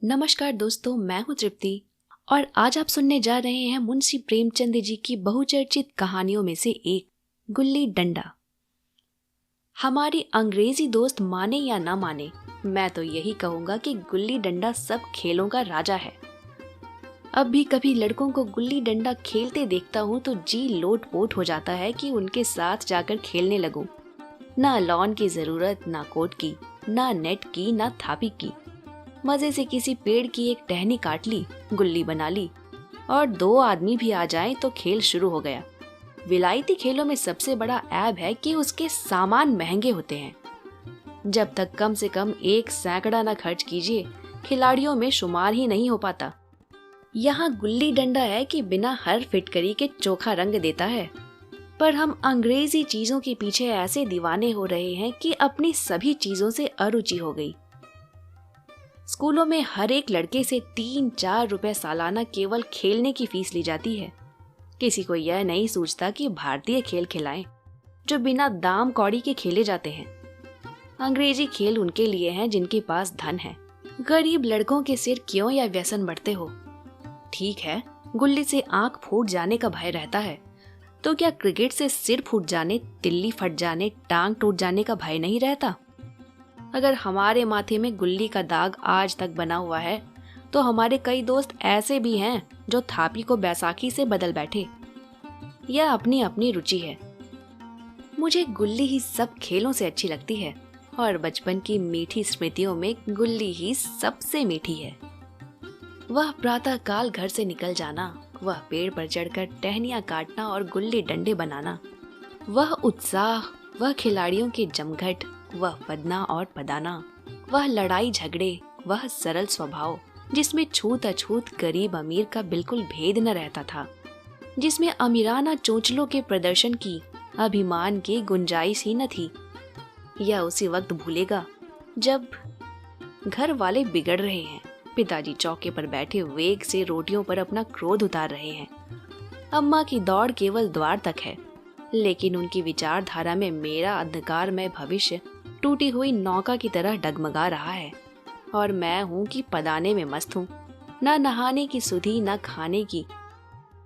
नमस्कार दोस्तों, मैं हूँ तृप्ति और आज आप सुनने जा रहे हैं मुंशी प्रेमचंद जी की बहुचर्चित कहानियों में से एक, गुल्ली डंडा। हमारी अंग्रेजी दोस्त माने या ना माने, मैं तो यही कहूँगा कि गुल्ली डंडा सब खेलों का राजा है। अब भी कभी लड़कों को गुल्ली डंडा खेलते देखता हूँ तो जी लोट-पोट हो जाता है कि उनके साथ जाकर खेलने लगूं। ना लॉन की जरूरत, ना कोर्ट की, ना नेट की, ना थापी की। मजे से किसी पेड़ की एक टहनी काट ली, गुल्ली बना ली और 2 आदमी भी आ जाएं तो खेल शुरू हो गया। विलायती खेलों में सबसे बड़ा ऐब है कि उसके सामान महंगे होते हैं। जब तक कम से कम 1 सैकड़ा न खर्च कीजिए, खिलाड़ियों में शुमार ही नहीं हो पाता। यहाँ गुल्ली डंडा है कि बिना हर फिटकरी के चोखा रंग देता है, पर हम अंग्रेजी चीजों के पीछे ऐसे दीवाने हो रहे हैं कि अपनी सभी चीजों से अरुचि हो गई। स्कूलों में हर एक लड़के से 3-4 रुपए सालाना केवल खेलने की फीस ली जाती है। किसी को यह नहीं सूझता कि भारतीय खेल खिलाएं जो बिना दाम कौड़ी के खेले जाते हैं। अंग्रेजी खेल उनके लिए हैं जिनके पास धन है। गरीब लड़कों के सिर क्यों या व्यसन बढ़ते हो? ठीक है, गुल्ली से आंख फूट जाने का भय रहता है, तो क्या क्रिकेट से सिर फूट जाने, तिल्ली फट जाने, टांग टूट जाने का भय नहीं रहता? अगर हमारे माथे में गुल्ली का दाग आज तक बना हुआ है, तो हमारे कई दोस्त ऐसे भी हैं जो थापी को बैसाखी से बदल बैठे। यह अपनी अपनी रुचि है। मुझे गुल्ली ही सब खेलों से अच्छी लगती है और बचपन की मीठी स्मृतियों में गुल्ली ही सबसे मीठी है। वह प्रातः काल घर से निकल जाना, वह पेड़ पर चढ़कर टहनियां काटना और गुल्ली डंडे बनाना, वह उत्साह, वह खिलाड़ियों के जमघट, वह पदना और पदाना, वह लड़ाई झगड़े, वह सरल स्वभाव जिसमें छूत अछूत गरीब अमीर का बिल्कुल भेद न रहता था, जिसमें अमीराना चोंचलों के प्रदर्शन की, अभिमान की गुंजाइश ही न थी। यह उसी वक्त भूलेगा जब घर वाले बिगड़ रहे हैं, पिताजी चौके पर बैठे वेग से रोटियों पर अपना क्रोध उतार रहे हैं, अम्मा की दौड़ केवल द्वार तक है, लेकिन उनकी विचारधारा में मेरा अंधकारमय भविष्य टूटी हुई नौका की तरह डगमगा रहा है और मैं हूँ कि पदाने में मस्त हूँ। न नहाने की सुधि, न खाने की।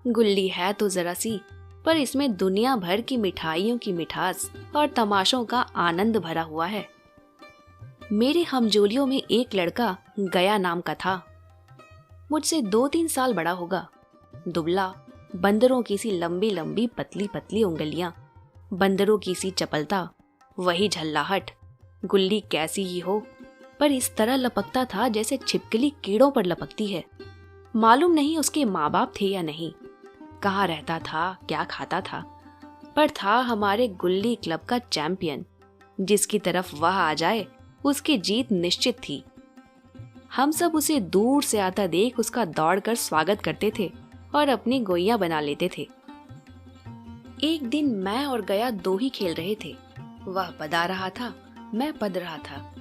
गुल्ली है तो जरा सी, पर इसमें दुनिया भर की मिठाइयों की मिठास और तमाशों का आनंद भरा हुआ है। मेरे हमजोलियों में एक लड़का गया नाम का था। मुझसे 2-3 साल बड़ा होगा। दुबला, बंदरों की सी लंबी लंबी पतली पतली उंगलियां, बंदरों की सी चपलता, वही झल्लाहट। गुल्ली कैसी ही हो, पर इस तरह लपकता था जैसे छिपकली कीड़ों पर लपकती है। मालूम नहीं उसके माँ बाप थे या नहीं, कहाँ रहता था, क्या खाता था, पर था हमारे गुल्ली क्लब का चैंपियन। जिसकी तरफ वह आ जाए उसकी जीत निश्चित थी। हम सब उसे दूर से आता देख उसका दौड़कर स्वागत करते थे और अपनी गोइयां बना लेते थे। एक दिन मैं और गया 2 ही खेल रहे थे। वह पदा रहा था, मैं पद रहा था।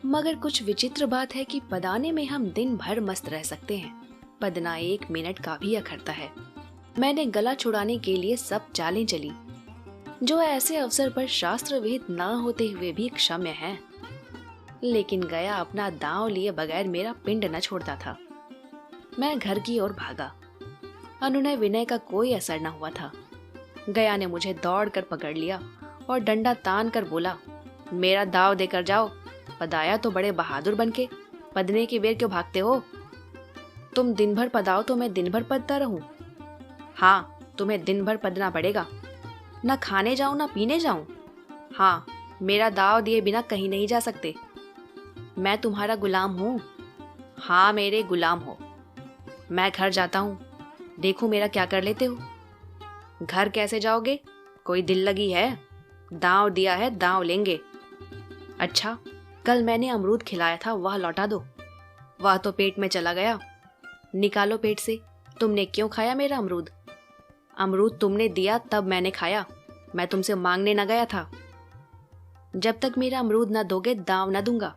मगर कुछ विचित्र बात है कि पदाने में हम दिन भर मस्त रह सकते हैं, पदना 1 मिनट का भी अखरता है। मैंने गला छुड़ाने के लिए सब चालें चली, जो ऐसे अवसर पर शास्त्र विहित न होते हुए भी क्षम्य है। लेकिन गया अपना दांव लिए बगैर मेरा पिंड न छोड़ता था। मैं घर की ओर भागा। अनुनय विनय का कोई असर न हुआ था। गया ने मुझे दौड़कर पकड़ लिया और डंडा तान कर बोला, मेरा दाव देकर जाओ। पदाया तो बड़े बहादुर बनके, पदने की बेर क्यों भागते हो? तुम दिन भर पदाओ तो मैं दिन भर पदता रहूं? हाँ, तुम्हें दिन भर पदना पड़ेगा। न खाने जाऊं न पीने जाऊं? हाँ, मेरा दाव दिए बिना कहीं नहीं जा सकते। मैं तुम्हारा गुलाम हूँ? हाँ, मेरे गुलाम हो। मैं घर जाता हूँ, देखो मेरा क्या कर लेते हो। घर कैसे जाओगे? कोई दिल लगी है? दांव दिया है, दांव लेंगे। अच्छा, कल मैंने अमरूद खिलाया था, वह लौटा दो। वह तो पेट में चला गया। निकालो पेट से। तुमने क्यों खाया मेरा अमरूद? अमरूद तुमने दिया तब मैंने खाया, मैं तुमसे मांगने न गया था। जब तक मेरा अमरूद न दोगे दांव न दूंगा।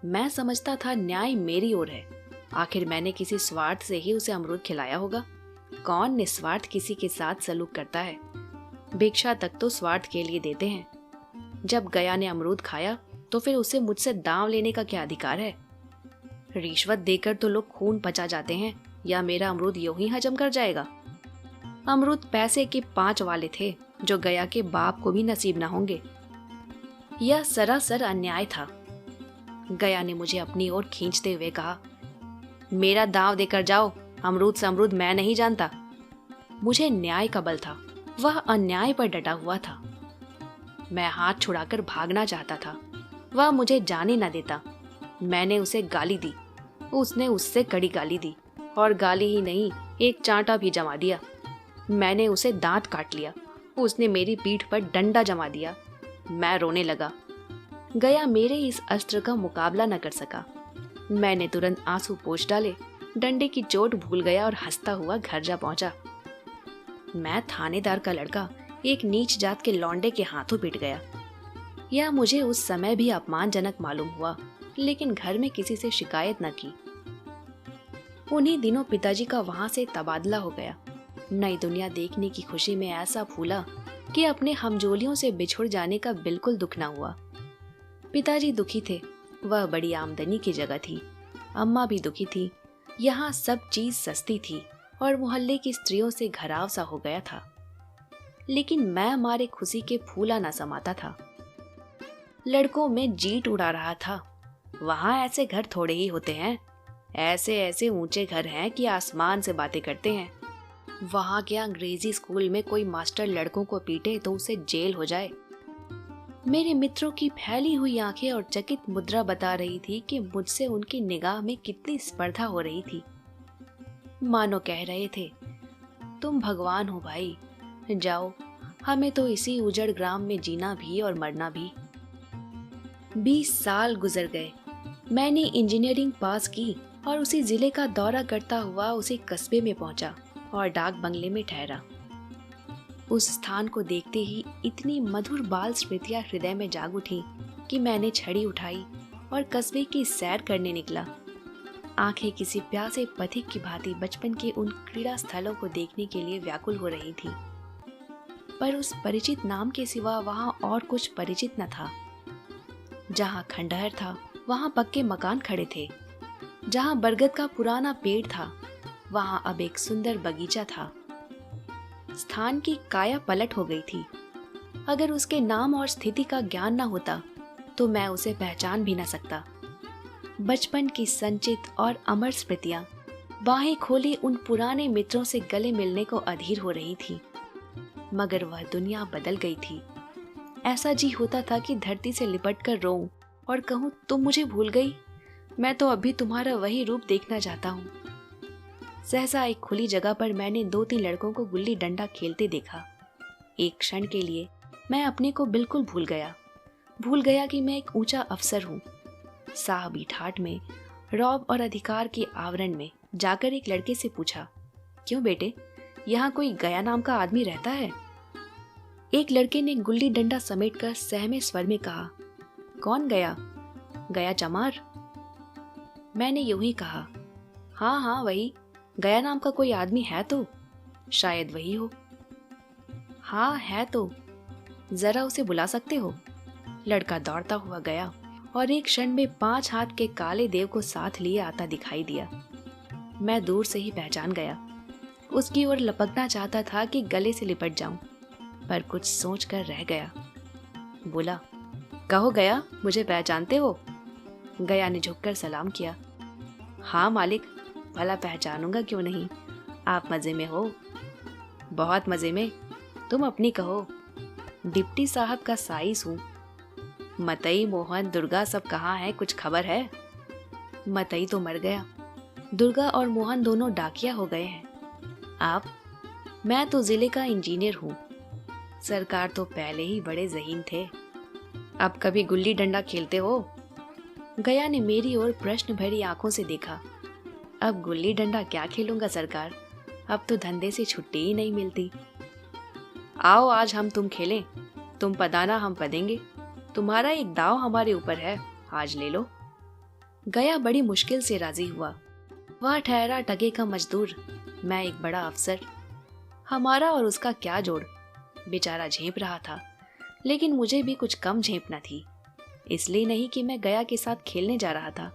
मैं समझता था न्याय मेरी ओर है। आखिर मैंने किसी स्वार्थ से ही उसे अमरूद खिलाया होगा। कौन निस्वार्थ किसी के साथ सलूक करता है? भिक्षा तक तो स्वार्थ के लिए देते हैं। जब गया ने अमरूद खाया तो फिर उसे मुझसे दांव लेने का क्या अधिकार है? रिश्वत देकर तो लोग खून पचा जाते हैं, या मेरा अमरूद यूं ही हजम कर जाएगा। अमरूद पैसे के 5 वाले थे जो गया के बाप को भी नसीब ना होंगे। यह सरासर अन्याय था। गया ने मुझे अपनी ओर खींचते हुए कहा, मेरा दांव देकर जाओ, अमरूद से अमरूद मैं नहीं जानता। मुझे न्याय का बल था, वह अन्याय पर डटा हुआ था। मैं हाथ छुड़ाकर भागना चाहता था, वह मुझे जाने न देता। मैंने उसे गाली दी, उसने उससे कड़ी गाली दी, और गाली ही नहीं, एक चांटा भी जमा दिया। मैंने उसे दांत काट लिया, उसने मेरी पीठ पर डंडा जमा दिया। मैं रोने लगा। गया मेरे इस अस्त्र का मुकाबला न कर सका। मैंने तुरंत आंसू पोंछ डाले, डंडे की चोट भूल गया और हंसता हुआ घर जा पहुंचा। मैं थानेदार का लड़का एक नीच जात के लौंडे के हाथों पिट गया। यह मुझे उस समय भी अपमानजनक मालूम हुआ, लेकिन घर में किसी से शिकायत न की। उन्हीं दिनों पिताजी का वहां से तबादला हो गया। नई दुनिया देखने की खुशी में ऐसा फूला कि अपने हमजोलियों से बिछुड़ जाने का बिल्कुल दुख न हुआ। पिताजी दुखी थे, वह बड़ी आमदनी की जगह थी। अम्मा भी दुखी थी, यहाँ सब चीज सस्ती थी और मोहल्ले की स्त्रियों से घराव सा हो गया था। लेकिन मैं हमारे खुशी के फूला न समाता था। लड़कों में जीट उड़ा रहा था। वहां ऐसे घर थोड़े ही होते हैं, ऐसे ऐसे ऊंचे घर हैं कि आसमान से बातें करते हैं। वहां के अंग्रेजी स्कूल में कोई मास्टर लड़कों को पीटे तो उसे जेल हो जाए। मेरे मित्रों की फैली हुई आंखें और चकित मुद्रा बता रही थी कि मुझसे उनकी निगाह में कितनी स्पर्धा हो रही थी। मानो कह रहे थे, तुम भगवान हो भाई, जाओ, हमें तो इसी उजड़ ग्राम में जीना भी और मरना भी। 20 साल गुजर गए। मैंने इंजीनियरिंग पास की और उसी जिले का दौरा करता हुआ उसी कस्बे में पहुंचा और डाक बंगले में ठहरा। उस स्थान को देखते ही इतनी मधुर बाल स्मृतियां हृदय में जाग उठी कि मैंने छड़ी उठाई और कस्बे की सैर करने निकला। आंखें किसी प्यासे पथिक की भांति बचपन के उन क्रीड़ा स्थलों को देखने के लिए व्याकुल हो रही थी, पर उस परिचित नाम के सिवा वहां और कुछ परिचित न था। जहां खंडहर था वहां पक्के मकान खड़े थे। जहां बरगद का पुराना पेड़ था वहां अब एक सुंदर बगीचा था। स्थान की काया पलट हो गई थी। अगर उसके नाम और स्थिति का ज्ञान न होता तो मैं उसे पहचान भी न सकता। बचपन की संचित और अमर स्मृतियां बाहें खोले उन पुराने मित्रों से गले मिलने को अधीर हो रही थी। मगर वह दुनिया बदल गई थी। ऐसा जी होता था कि धरती से लिपट कर रोऊं और कहूं, तुम मुझे भूल गई, मैं तो अभी तुम्हारा वही रूप देखना चाहता हूँ। सहसा एक खुली जगह पर मैंने 2-3 लड़कों को गुल्ली डंडा खेलते देखा। एक क्षण के लिए मैं अपने को बिल्कुल भूल गया कि मैं एक ऊंचा अफसर हूँ। साहबी ठाठ में, रौब और अधिकार के आवरण में जाकर एक लड़के से पूछा, क्यों बेटे, यहाँ कोई गया नाम का आदमी रहता है? एक लड़के ने गुल्ली डंडा समेटकर सहमे स्वर में कहा, कौन गया? गया चमार। मैंने यूं ही कहा, हाँ हाँ वही, गया नाम का कोई आदमी है तो शायद वही हो। हाँ है तो, जरा उसे बुला सकते हो? लड़का दौड़ता हुआ गया और एक क्षण में 5 हाथ के काले देव को साथ लिए आता दिखाई दिया। मैं दूर से ही पहचान गया। उसकी ओर लपकना चाहता था कि गले से लिपट जाऊं, पर कुछ सोचकर रह गया। बोला, कहो गया, मुझे पहचानते हो? गया ने झुककर सलाम किया। हाँ मालिक, भला पहचानूंगा क्यों नहीं, आप मजे में हो? बहुत मजे में, तुम अपनी कहो। डिप्टी साहब का साइस हूँ। मतई, मोहन, दुर्गा सब कहाँ है, कुछ खबर है? मतई तो मर गया, दुर्गा और मोहन दोनों डाकिया हो गए हैं। आप? मैं तो जिले का इंजीनियर हूँ। सरकार तो पहले ही बड़े ज़हीन थे। अब कभी गुल्ली डंडा खेलते हो? गया ने मेरी ओर प्रश्न भरी आंखों से देखा। अब गुल्ली डंडा क्या खेलूंगा सरकार, अब तो धंधे से छुट्टी ही नहीं मिलती। आओ आज हम तुम खेलें, तुम पदाना हम पदेंगे, तुम्हारा एक दाव हमारे ऊपर है, आज ले लो। गया बड़ी मुश्किल से राजी हुआ। वह ठहरा टके का मजदूर, मैं एक बड़ा अफसर। हमारा और उसका क्या जोड़? बेचारा झेप रहा था, लेकिन मुझे भी कुछ कम झेप न थी। इसलिए नहीं कि मैं गया के साथ खेलने जा रहा था,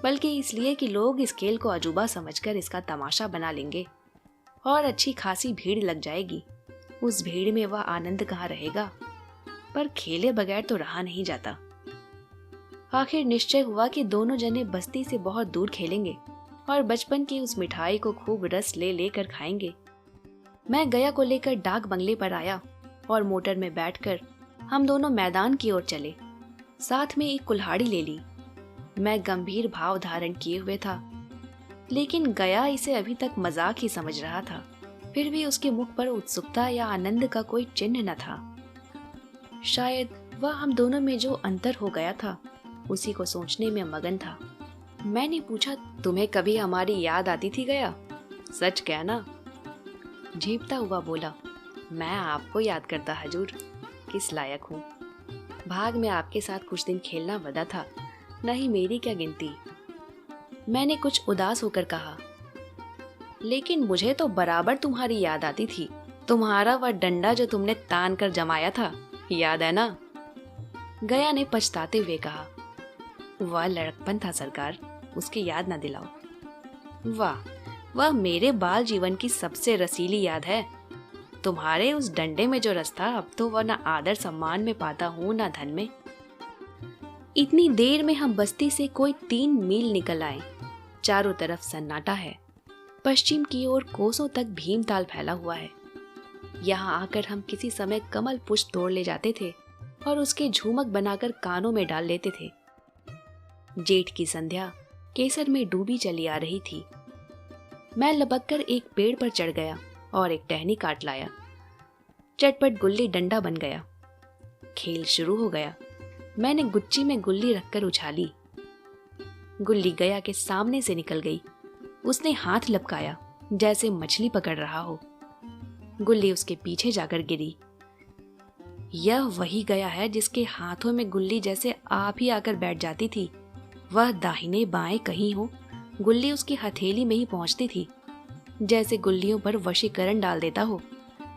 बल्कि इसलिए कि लोग इस खेल को अजूबा समझकर इसका तमाशा बना लेंगे और अच्छी खासी भीड़ लग जाएगी। उस भीड़ में वह आनंद कहाँ रहेगा। पर खेले बगैर तो रहा नहीं जाता। आखिर निश्चय हुआ कि दोनों जने बस्ती से बहुत दूर खेलेंगे और बचपन की उस मिठाई को खूब रस ले लेकर खाएंगे। मैं गया को लेकर डाक बंगले पर आया और मोटर में बैठकर हम दोनों मैदान की ओर चले। साथ में एक कुल्हाड़ी ले ली। मैं गंभीर भाव धारण किए हुए था, लेकिन गया इसे अभी तक मजाक ही समझ रहा था। फिर भी उसके मुख पर उत्सुकता या आनंद का कोई चिन्ह न था। शायद वह हम दोनों में जो अंतर हो गया था उसी को सोचने में मगन था। मैंने पूछा, तुम्हें कभी हमारी याद आती थी गया? सच कहना। झेपता हुआ बोला, मैं आपको याद करता हजूर, किस लायक हूँ। भाग में आपके साथ कुछ दिन खेलना वदा था, नहीं मेरी क्या गिनती। मैंने कुछ उदास होकर कहा, लेकिन मुझे तो बराबर तुम्हारी याद आती थी। तुम्हारा वह डंडा जो तुमने तान कर जमाया था, याद है ना? गया ने पछताते हुए कहा, वह लड़कपन था सरकार, उसकी याद ना दिलाओ। वाह, वह मेरे बाल जीवन की सबसे रसीली याद है। तुम्हारे उस डंडे में जो रस था, अब तो वह न आदर सम्मान में पाता हूँ न धन में। इतनी देर में हम बस्ती से कोई 3 मील निकल आए। चारों तरफ सन्नाटा है। पश्चिम की ओर कोसों तक भीमताल फैला हुआ है। यहाँ आकर हम किसी समय कमल पुष्प तोड़ ले जाते थे और उसके झूमक बनाकर कानों में डाल लेते थे। जेठ की संध्या केसर में डूबी चली आ रही थी। मैं लपक कर एक पेड़ पर चढ़ गया और एक टहनी काट लाया। चटपट गुल्ली डंडा बन गया। खेल शुरू हो गया। मैंने गुच्ची में गुल्ली रखकर उछाली। गुल्ली गया के सामने से निकल गई। उसने हाथ लपकाया जैसे मछली पकड़ रहा हो। गुल्ली उसके पीछे जाकर गिरी। यह वही गया है जिसके हाथों में गुल्ली जैसे आप ही आकर बैठ जाती थी। वह दाहिने बाएं कहीं हो, गुल्ली उसकी हथेली में ही पहुंचती थी, जैसे गुल्लियों पर वशीकरण डाल देता हो।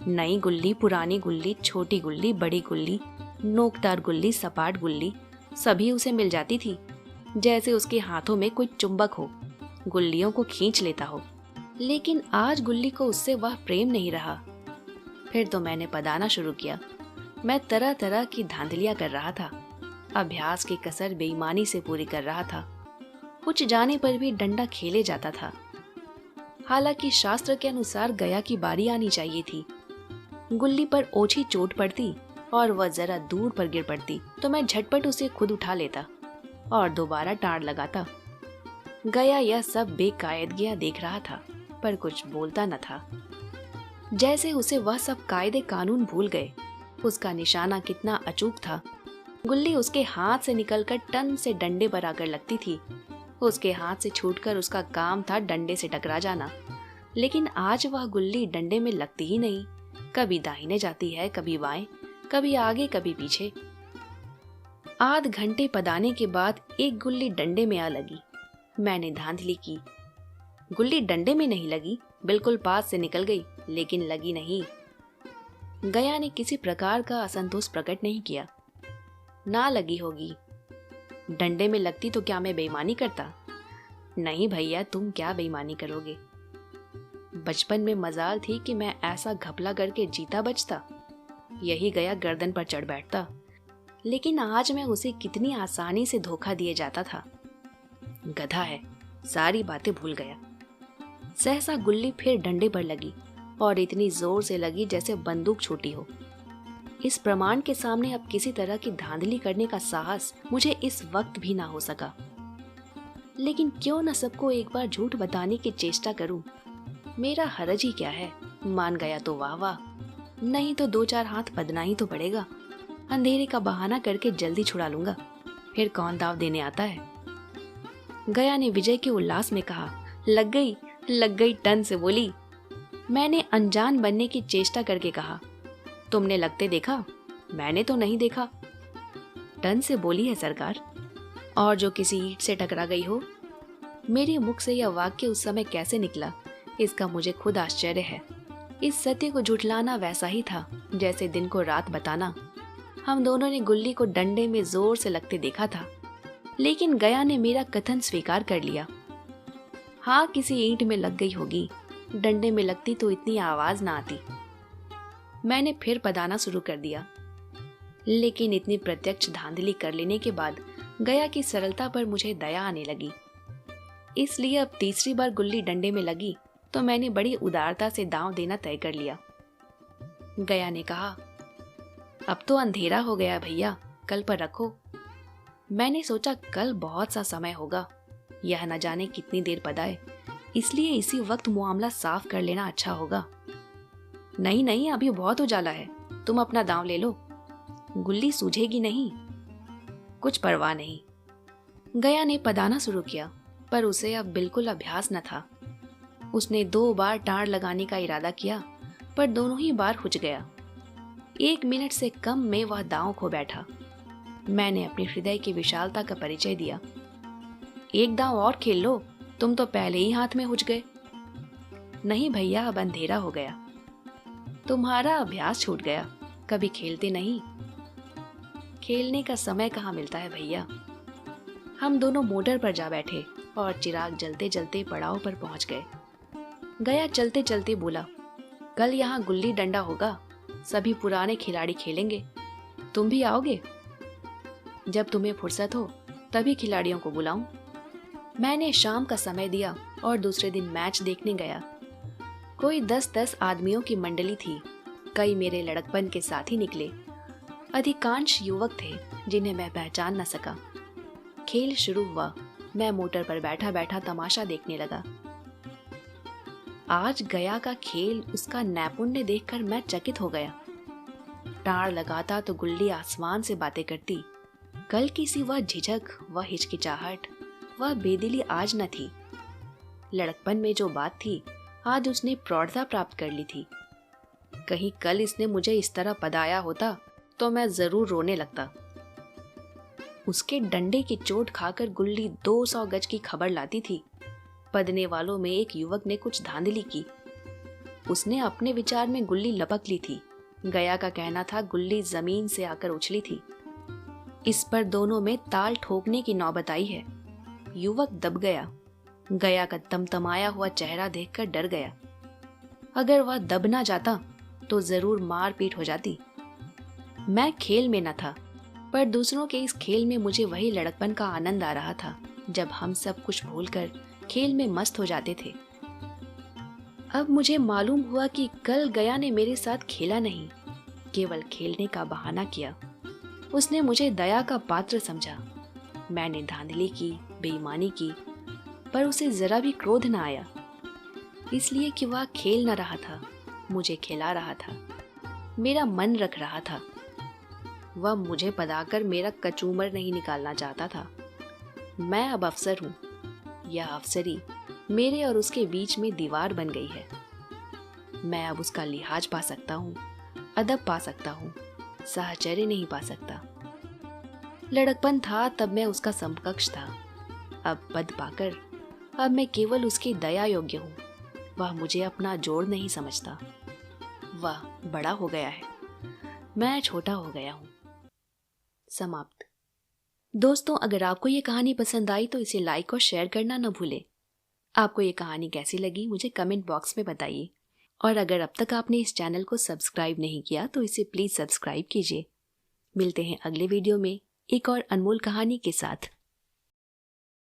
नई गुल्ली, पुरानी गुल्ली, छोटी गुल्ली, बड़ी गुल्ली, नोकदार गुल्ली, सपाट गुल्ली, सभी उसे मिल जाती थी, जैसे उसके हाथों में कोई चुंबक हो, गुल्लियों को खींच लेता हो। लेकिन आज गुल्ली को उससे वह प्रेम नहीं रहा। फिर तो मैंने पदाना शुरू किया। मैं तरह तरह की धांधलियां कर रहा था। अभ्यास की कसर बेईमानी से पूरी कर रहा था। कुछ जाने पर भी डंडा खेले जाता था। हालांकि शास्त्र के अनुसार गया की बारी आनी चाहिए थी। गुल्ली पर ओछी चोट पड़ती और वह जरा दूर पर गिर पड़ती तो मैं झटपट उसे खुद उठा लेता और दोबारा टाड़ लगाता। गया यह सब बेकायदगियां देख रहा था, पर कुछ बोलता न था, जैसे उसे वह सब कायदे कानून भूल गए। उसका निशाना कितना अचूक था। गुल्ली उसके हाथ से निकलकर टन से डंडे पर आकर लगती थी। उसके हाथ से छूटकर उसका काम था डंडे से टकरा जाना। लेकिन आज वह गुल्ली डंडे में लगती ही नहीं। कभी दाहिने जाती है, कभी बाएं, कभी आगे, कभी पीछे। आध घंटे पदाने के बाद एक गुल्ली डंडे में आ लगी। मैंने धांधली की। गुल्ली डंडे में नहीं लगी, बिल्कुल पास से निकल गई, लेकिन लगी नहीं। गया ने किसी प्रकार का असंतोष प्रकट नहीं किया। ना लगी होगी। डंडे में लगती तो क्या मैं बेईमानी करता? नहीं भैया, तुम क्या बेईमानी करोगे। बचपन में मजाल थी कि मैं ऐसा घपला करके जीता बचता। यही गया गर्दन पर चढ़ बैठता। लेकिन आज मैं उसे कितनी आसानी से धोखा दिए जाता था। गधा है, सारी बातें भूल गया। सहसा गुल्ली फिर डंडे पर लगी और इतनी जोर से लगी जैसे बंदूक छूटी हो। इस प्रमाण के सामने अब किसी तरह की धांधली करने का साहस मुझे इस वक्त भी ना हो सका। लेकिन क्यों न सबको एक बार झूठ बताने की चेष्टा करूं। मेरा हरज ही क्या है। मान गया तो वाह वाह, नहीं तो 2-4 हाथ बदना ही तो पड़ेगा। अंधेरे का बहाना करके जल्दी छुड़ा लूंगा, फिर कौन दाव देने आता है। गया ने विजय के उल्लास में कहा, लग गई टन से बोली। मैंने अनजान बनने की चेष्टा करके कहा, तुमने लगते देखा? मैंने तो नहीं देखा। टन से बोली है सरकार, और जो किसी ईंट से टकरा गई हो। मेरे मुख से यह वाक्य उस समय कैसे निकला, इसका मुझे खुद आश्चर्य है। इस सत्य को झुठलाना वैसा ही था जैसे दिन को रात बताना। हम दोनों ने गुल्ली को डंडे में जोर से लगते देखा था। लेकिन गया ने मेरा कथन स्वीकार कर लिया। हाँ, किसी ईंट में लग गई होगी, डंडे में लगती तो इतनी आवाज ना आती। मैंने फिर पदाना शुरू कर दिया, लेकिन इतनी प्रत्यक्ष धांधली कर लेने के बाद गया की सरलता पर मुझे दया आने लगी। इसलिए अब तीसरी बार गुल्ली डंडे में लगी तो मैंने बड़ी उदारता से दांव देना तय कर लिया। गया ने कहा, अब तो अंधेरा हो गया भैया, कल पर रखो। मैंने सोचा कल बहुत सा समय होगा, यह न जाने कितनी देर पदाए, इसलिए इसी वक्त मामला साफ कर लेना अच्छा होगा। नहीं नहीं, अभी बहुत उजाला है, तुम अपना दांव ले लो, गुल्ली सूझेगी नहीं। कुछ परवाह नहीं। गया ने पदाना शुरू किया, पर उसे अब बिल्कुल अभ्यास न था। उसने 2 बार टार लगाने का इरादा किया, पर दोनों ही बार हुच गया। 1 मिनट से कम में वह दांव खो बैठा। मैंने अपने हृदय की विशालता का परिचय दिया। एक दांव और खेल लो, तुम तो पहले ही हाथ में हुच गए। नहीं भैया, अब अंधेरा हो गया, तुम्हारा अभ्यास छूट गया, कभी खेलते नहीं। खेलने का समय कहाँ मिलता है भैया। हम दोनों मोटर पर जा बैठे और चिराग जलते जलते पड़ाव पर पहुंच गए। गया चलते चलते बोला, कल यहाँ गुल्ली डंडा होगा, सभी पुराने खिलाड़ी खेलेंगे, तुम भी आओगे? जब तुम्हें फुर्सत हो तभी खिलाड़ियों को बुलाऊं। मैंने शाम का समय दिया और दूसरे दिन मैच देखने गया। कोई 10-10 आदमियों की मंडली थी। कई मेरे लड़कपन के साथी निकले। अधिकांश युवक थे जिन्हें मैं पहचान न सका। खेल शुरू हुआ। मैं मोटर पर बैठा बैठा तमाशा देखने लगा। आज गया का खेल, उसका नैपुण्य देखकर मैं चकित हो गया। टार लगाता तो गुल्ली आसमान से बातें करती। कल की सी वह झिझक, वह हिचकिचाहट, वह बेदिली आज न थी। लड़कपन में जो बात थी, आज उसने प्रौढ़ता प्राप्त कर ली थी। कहीं कल इसने मुझे इस तरह पदाया होता तो मैं जरूर रोने लगता। उसके डंडे की चोट खाकर गुल्ली 200 गज की खबर लाती थी। पदने वालों में एक युवक ने कुछ धांधली की। उसने अपने विचार में गुल्ली लपक ली थी। गया का कहना था गुल्ली जमीन से आकर उछली थी। इस पर दोनों में ताल ठोकने की नौबत आई है। युवक दब गया। गया का तमतमाया हुआ चेहरा देखकर डर गया। अगर वह दब ना जाता तो जरूर मारपीट हो जाती। मैं खेल में न था, पर दूसरों के इस खेल में मुझे वही लड़कपन का आनंद आ रहा था जब हम सब कुछ भूलकर खेल में मस्त हो जाते थे। अब मुझे मालूम हुआ कि कल गया ने मेरे साथ खेला नहीं, केवल खेलने का बहाना किया। उसने मुझे दया का पात्र समझा। मैंने धांधली की, बेईमानी की, पर उसे जरा भी क्रोध न आया, इसलिए कि वह खेल न रहा था, मुझे खिला रहा था, मेरा मन रख रहा था। वह मुझे पदाकर मेरा कचूमर नहीं निकालना चाहता था। मैं अब अफसर हूँ। यह अफसरी मेरे और उसके बीच में दीवार बन गई है। मैं अब उसका लिहाज पा सकता हूँ, अदब पा सकता हूँ, साहचर्य नहीं पा सकता। लड़कपन था तब मैं उसका समकक्ष था। अब पद पाकर अब मैं केवल उसकी दया योग्य हूँ। वह मुझे अपना जोड़ नहीं समझता। वह बड़ा हो गया है, मैं छोटा हो गया हूँ। समाप्त। दोस्तों, अगर आपको ये कहानी पसंद आई तो इसे लाइक और शेयर करना न भूलें। आपको ये कहानी कैसी लगी मुझे कमेंट बॉक्स में बताइए। और अगर अब तक आपने इस चैनल को सब्सक्राइब नहीं किया तो इसे प्लीज सब्सक्राइब कीजिए। मिलते हैं अगले वीडियो में एक और अनमोल कहानी के साथ।